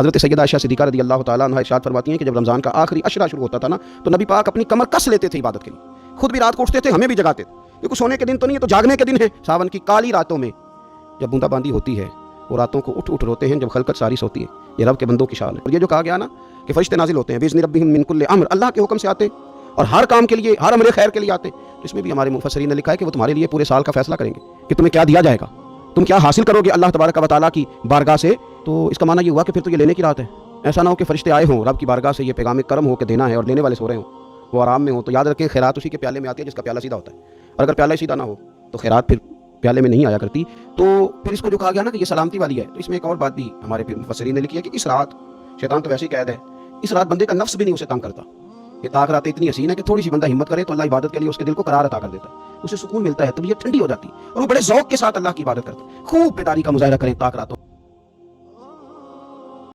हज़रत सैयदा आयशा सिद्दीक़ा रज़ियल्लाहु ताला अन्हा इरशाद फरमाती हैं कि जब रमज़ान का आखिरी अशरा शुरू होता था ना, तो नबी पाक अपनी कमर कस लेते थे इबादत के लिए, खुद भी रात को उठते थे, हमें भी जगाते थे। ये कुछ सोने के दिन तो नहीं है, तो जागने के दिन है। सावन की काली रातों में जब बूंदाबांदी होती है, वो रातों को उठ उठ रोते हैं जब खलकत सारी सोती है। ये रब के बंदों की शान है। और ये जो कहा गया ना कि फरिश्ते नाजिल होते हैं बिइज़्नि रब्बिहिम मिन कुल्लि अम्र, अल्लाह के हुक्म से आते और हर काम के लिए, हर अमरे खैर के लिए आते। तो इसमें भी हमारे मुफस्सिरीन ने लिखा है कि वो तुम्हारे लिए पूरे साल का फैसला करेंगे कि तुम्हें क्या दिया जाएगा, तुम क्या हासिल करोगे अल्लाह तबारक व तआला की बारगाह से। तो इसका माना ये हुआ कि फिर तो ये लेने की रात है। ऐसा ना हो कि फरिश्ते आए हों रब की बारगाह से, ये पैगाम करम हो के देना है और देने वाले सो रहे हों, वो आराम में हो। तो याद रखें, खैरात उसी के प्याले में आती है जिसका प्याला सीधा होता है, और अगर प्याला सीधा ना हो तो खैरात फिर प्याले में नहीं आया करती। तो फिर इसको जो कहा गया ना कि ये सलामती वाली है, तो इसमें एक और बात भी हमारे मुफस्सिरीन ने लिखी है कि इस रात, शैतान तो वैसे ही कैद है, इस रात बंदे का नफ्स भी नहीं उसे तंग करता। ये ताक रात इतनी हसीन है कि थोड़ी सी बंदा हिम्मत करे तो अल्लाह इबादत के लिए उसके दिल को करार अता कर देता है, उसे सुकून मिलता है, तबीयत ठंडी हो जाती है और वो बड़े ज़ौक़ के साथ अल्लाह की इबादत करता है। खूब बेदारी का मुजाहिरा करें ताक रातों।